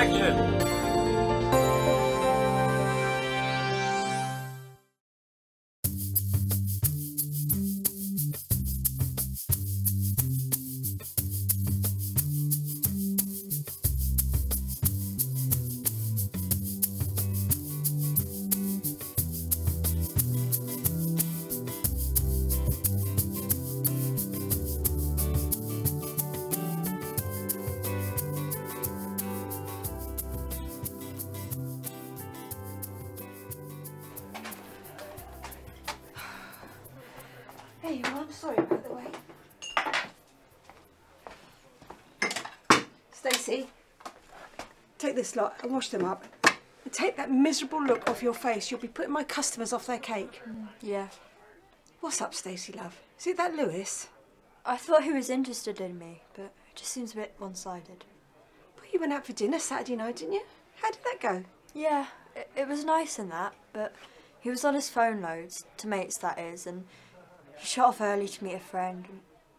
Action! There you are, I'm sorry about the wait. Stacey, take this lot and wash them up. And take that miserable look off your face. You'll be putting my customers off their cake. Yeah. What's up, Stacey, love? Is it that Lewis? I thought he was interested in me, but it just seems a bit one-sided. Well, you went out for dinner Saturday night, didn't you? How did that go? Yeah, it was nice and that, but he was on his phone loads, to mates that is, and he shot off early to meet a friend.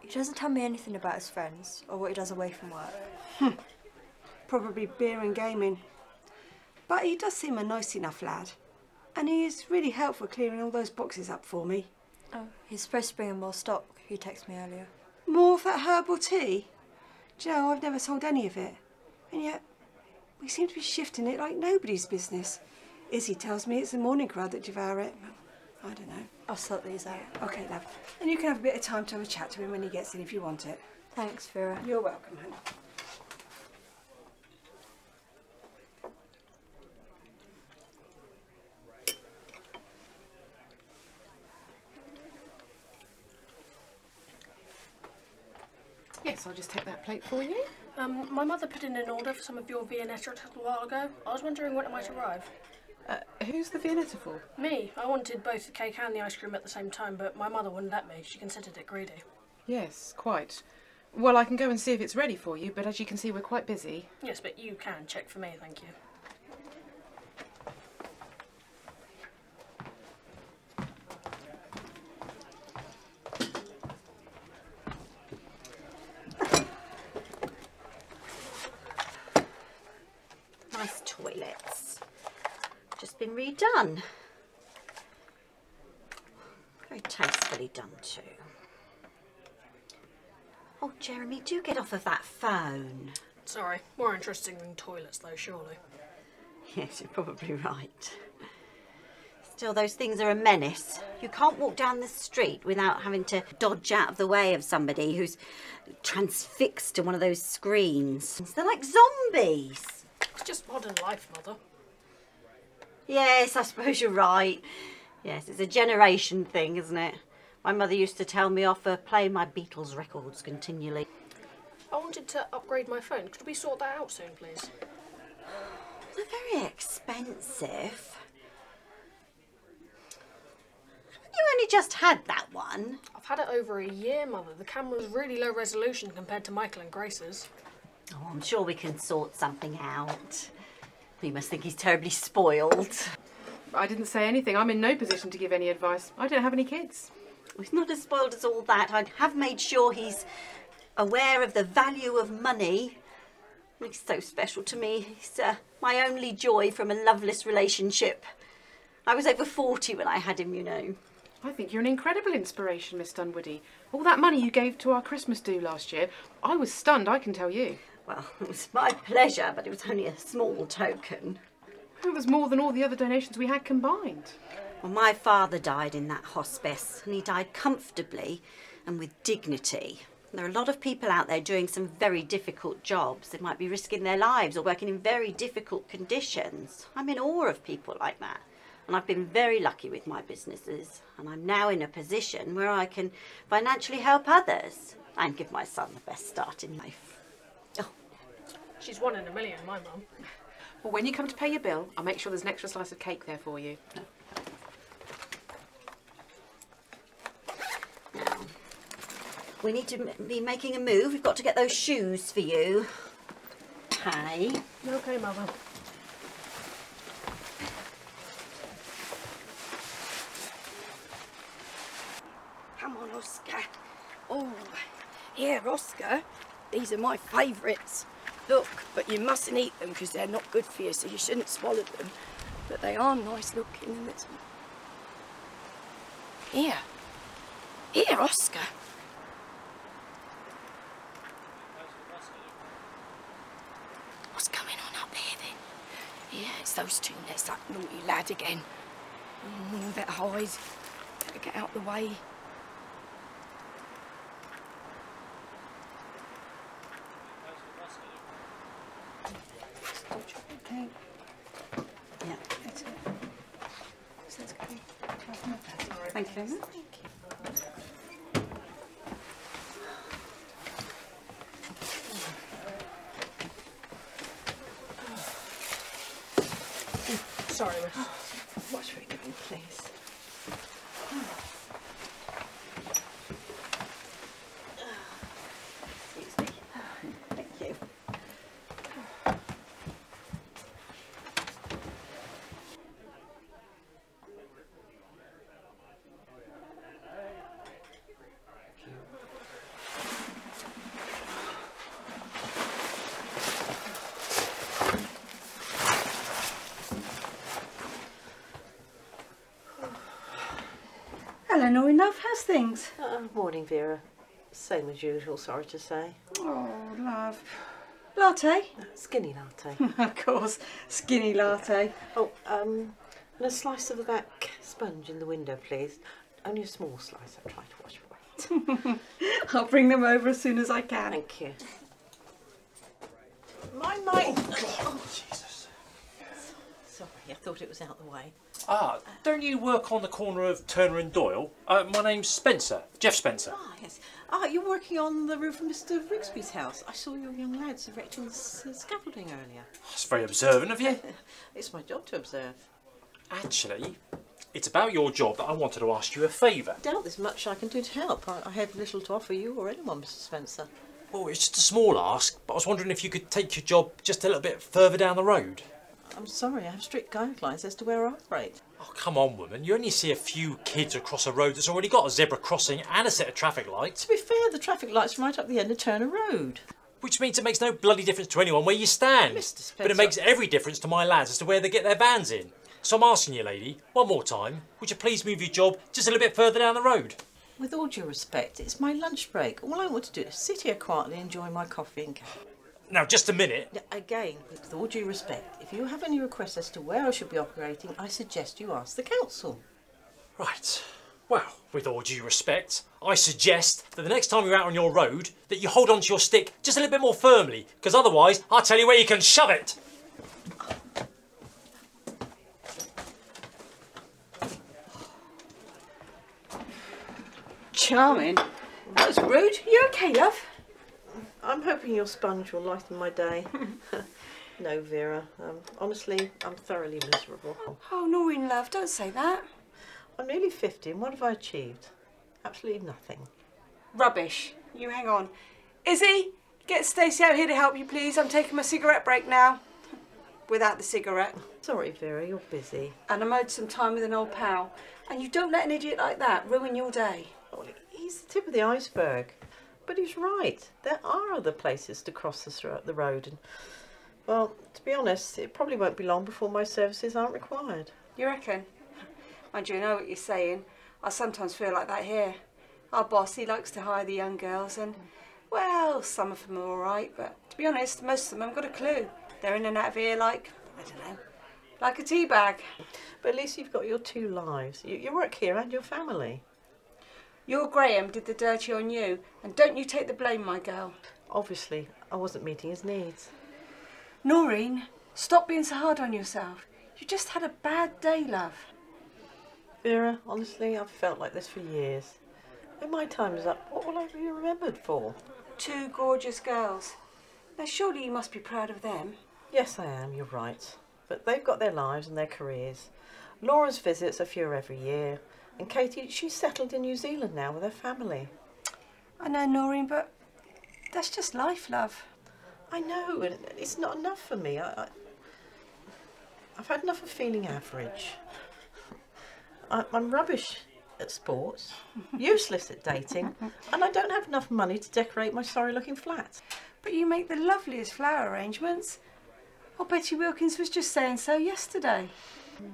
He doesn't tell me anything about his friends, or what he does away from work. Probably beer and gaming. But he does seem a nice enough lad. And he is really helpful clearing all those boxes up for me. Oh, he's supposed to bring in more stock. He texted me earlier. More of that herbal tea? Do you know, I've never sold any of it. And yet, we seem to be shifting it like nobody's business. Izzy tells me it's the morning crowd that devour it. I don't know. I'll sort these out. OK, love. And you can have a bit of time to have a chat to him when he gets in if you want it. Thanks, Vera. You're welcome, honey. Yes, I'll just take that plate for you. My mother put in an order for some of your Viennetta a little while ago. I was wondering when it might arrive. Who's the Viennetta for? Me. I wanted both the cake and the ice cream at the same time, but my mother wouldn't let me. She considered it greedy. Yes, quite. Well, I can go and see if it's ready for you, but as you can see, we're quite busy. Yes, but you can check for me, thank you. Nice toilets. Just been redone. Very tastefully done too. Oh, Jeremy, do get off of that phone. Sorry, more interesting than toilets though, surely. Yes, you're probably right. Still, those things are a menace. You can't walk down the street without having to dodge out of the way of somebody who's transfixed to one of those screens. They're like zombies. It's just modern life, Mother. Yes, I suppose you're right. Yes, it's a generation thing, isn't it? My mother used to tell me off for playing my Beatles records continually. I wanted to upgrade my phone. Could we sort that out soon, please? They're very expensive. You only just had that one. I've had it over a year, Mother. The camera's really low resolution compared to Michael and Grace's. Oh, I'm sure we can sort something out. You must think he's terribly spoiled. I didn't say anything. I'm in no position to give any advice. I don't have any kids. He's not as spoiled as all that. I have made sure he's aware of the value of money. He's so special to me. He's my only joy from a loveless relationship. I was over 40 when I had him, you know. I think you're an incredible inspiration, Miss Dunwoody. All that money you gave to our Christmas do last year, I was stunned, I can tell you. Well, it was my pleasure, but it was only a small token. It was more than all the other donations we had combined. Well, my father died in that hospice, and he died comfortably and with dignity. There are a lot of people out there doing some very difficult jobs. They might be risking their lives or working in very difficult conditions. I'm in awe of people like that. And I've been very lucky with my businesses. And I'm now in a position where I can financially help others and give my son the best start in life. Oh. She's 1 in a million, my mum. Well, when you come to pay your bill, I'll make sure there's an extra slice of cake there for you. Now, we need to be making a move. We've got to get those shoes for you. Okay. Okay, Mother. Come on, Oscar. Oh, here, Oscar. These are my favourites. Look, but you mustn't eat them because they're not good for you, so you shouldn't swallow them. But they are nice looking, and it's... Here. Here, Oscar. What's going on up there, then? Yeah, it's those two, and there's that naughty lad again. Oh, better hide. Better get out the way. Okay. Yeah. That's it. So that's good. Thank you very much. Sorry, miss. Watch where you're going, please. Excuse me. Thank you. Hello, Noreen, love. How's things? Morning, Vera. Same as usual, sorry to say. Oh, love. Latte? Skinny latte. Of course. Skinny latte. Oh, and a slice of that sponge in the window, please. Only a small slice, I'll try to wash away. I'll bring them over as soon as I can. Thank you. Oh, Jesus. Sorry, I thought it was out the way. Ah, don't you work on the corner of Turner and Doyle? My name's Spencer, Jeff Spencer. Ah, yes. Ah, you're working on the roof of Mr. Rigsby's house. I saw your young lads erecting the scaffolding earlier. That's very observant of you. It's my job to observe. Actually, it's about your job that I wanted to ask you a favour. Doubt there's much I can do to help. I have little to offer you or anyone, Mr. Spencer. Oh, it's just a small ask, but I was wondering if you could take your job just a little bit further down the road. I'm sorry, I have strict guidelines as to where I operate. Oh, come on, woman. You only see a few kids across a road that's already got a zebra crossing and a set of traffic lights. To be fair, the traffic light's right up the end of Turner Road. Which means it makes no bloody difference to anyone where you stand. Mr. Spencer. But it makes every difference to my lads as to where they get their vans in. So I'm asking you, lady, one more time, would you please move your job just a little bit further down the road? With all due respect, it's my lunch break. All I want to do is sit here quietly and enjoy my coffee and cake. Now, just a minute. Again, with all due respect, if you have any requests as to where I should be operating, I suggest you ask the council. Right. Well, with all due respect, I suggest that the next time you're out on your road, that you hold onto your stick just a little bit more firmly, because otherwise, I'll tell you where you can shove it. Charming. That was rude. You okay, love? I'm hoping your sponge will lighten my day. No, Vera. Honestly, I'm thoroughly miserable. Oh, Noreen, love, don't say that. I'm nearly 50 and what have I achieved? Absolutely nothing. Rubbish. You hang on. Izzy, get Stacey out here to help you, please. I'm taking my cigarette break now. Without the cigarette. Sorry, Vera, you're busy. And I'm owed some time with an old pal. And you don't let an idiot like that ruin your day. Well, he's the tip of the iceberg. But he's right. There are other places to cross the road. And, well, to be honest, it probably won't be long before my services aren't required. You reckon? Mind you, I know what you're saying. I sometimes feel like that here. Our boss, he likes to hire the young girls and, well, some of them are all right, but to be honest, most of them haven't got a clue. They're in and out of here like, I don't know, like a tea bag. But at least you've got your two lives. You work here and your family. Your Graham did the dirty on you, and don't you take the blame, my girl. Obviously, I wasn't meeting his needs. Noreen, stop being so hard on yourself. You just had a bad day, love. Vera, honestly, I've felt like this for years. When my time is up, what will I be remembered for? Two gorgeous girls. Now, surely you must be proud of them. Yes, I am, you're right. But they've got their lives and their careers. Laura's visits are fewer every year. And Katie, she's settled in New Zealand now with her family. I know, Noreen, but that's just life, love. I know, and it's not enough for me. I've had enough of feeling average. I'm rubbish at sports, useless at dating, and I don't have enough money to decorate my sorry-looking flat. But you make the loveliest flower arrangements. Oh, Betty Wilkins was just saying so yesterday. Do you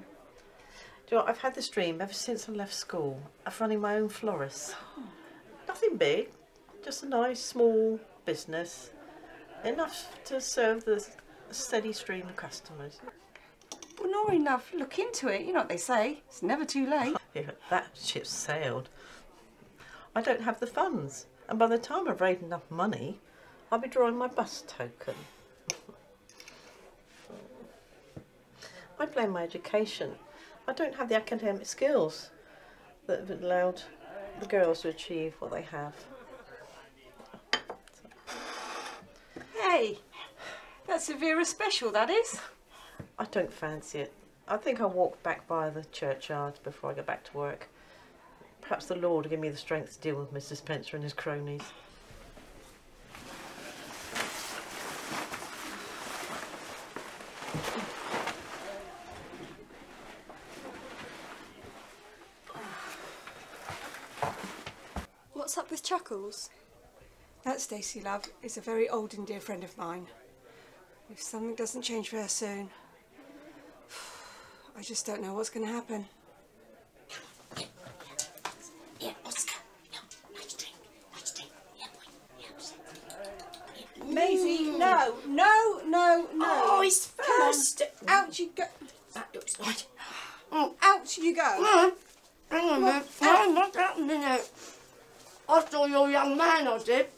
know what? I've had this dream ever since I left school of running my own florist. Nothing big, just a nice small business, enough to serve the steady stream of customers. Well, Noreen, love, look into it. You know what they say, it's never too late. Yeah, that ship's sailed. I don't have the funds, and by the time I've raised enough money, I'll be drawing my bus token. I blame my education. I don't have the academic skills that have allowed the girls to achieve what they have. Hey, that's a Vera special, that is. I don't fancy it. I think I'll walk back by the churchyard before I go back to work. Perhaps the Lord will give me the strength to deal with Mr. Spencer and his cronies. What's up with Chuckles? That, Stacey, love, is a very old and dear friend of mine. If something doesn't change for her soon, I just don't know what's going to happen. Yeah, Oscar. No, nice drink. Nice drink. Yeah, boy. Yeah. Maisie, no, no, no, no. Oh, it's first. Out you go. That looks like. Out you go. Hang on a minute. Hang on a minute. I saw your young man, I did.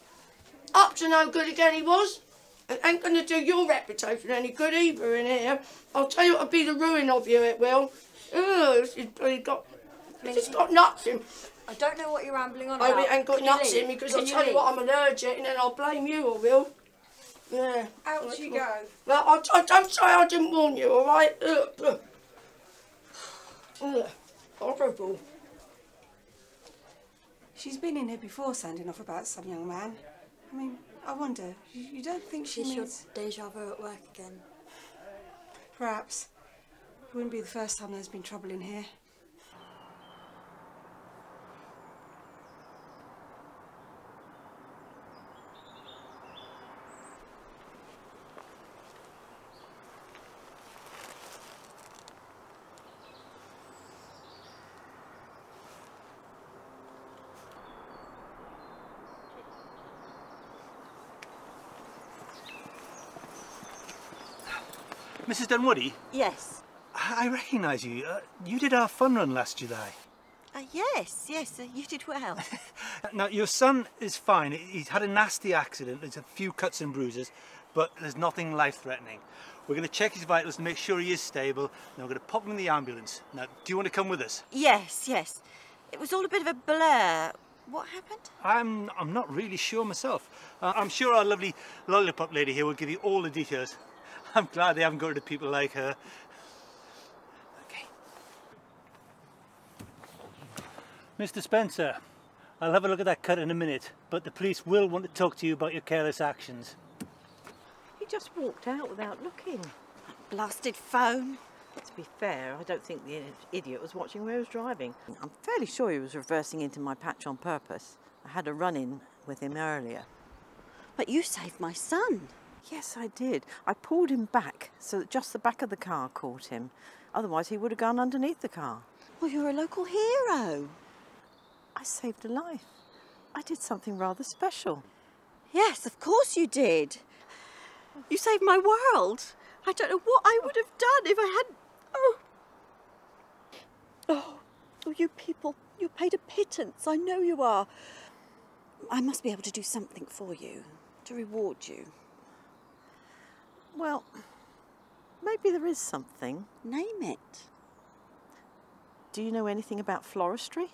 Up to no good again he was. It ain't going to do your reputation any good either in here. I'll tell you what'll be the ruin of you, it will. It's got nuts in. I don't know what you're rambling on I about. mean, it ain't got Can you nuts leave? in because Can I'll you tell you leave? what, I'm allergic and then I'll blame you, I will. Yeah. Out you go. Well, I don't say I didn't warn you, all right? Horrible. She's been in here before sounding off about some young man. I mean, I wonder, you don't think she She's your means... deja vu at work again. Perhaps. It wouldn't be the first time there's been trouble in here. Mrs. Dunwoody, Yes. I recognise you. You did our fun run last July. Yes, you did well. Now, your son is fine. He's had a nasty accident. There's a few cuts and bruises, but there's nothing life-threatening. We're going to check his vitals to make sure he is stable, and we're going to pop him in the ambulance. Now, do you want to come with us? Yes. It was all a bit of a blur. What happened? I'm not really sure myself. I'm sure our lovely Lollipop lady here will give you all the details. I'm glad they haven't got rid of people like her. Okay. Mr. Spencer, I'll have a look at that cut in a minute, but the police will want to talk to you about your careless actions. He just walked out without looking. Blasted phone. To be fair, I don't think the idiot was watching where he was driving. I'm fairly sure he was reversing into my patch on purpose. I had a run-in with him earlier. But you saved my son. Yes, I did. I pulled him back so that just the back of the car caught him. Otherwise, he would have gone underneath the car. Well, you're a local hero. I saved a life. I did something rather special. Yes, of course you did. You saved my world. I don't know what I would have done if I hadn't... Oh, you people, you paid a pittance. I know you are. I must be able to do something for you, to reward you. Well, maybe there is something. Name it. Do you know anything about floristry?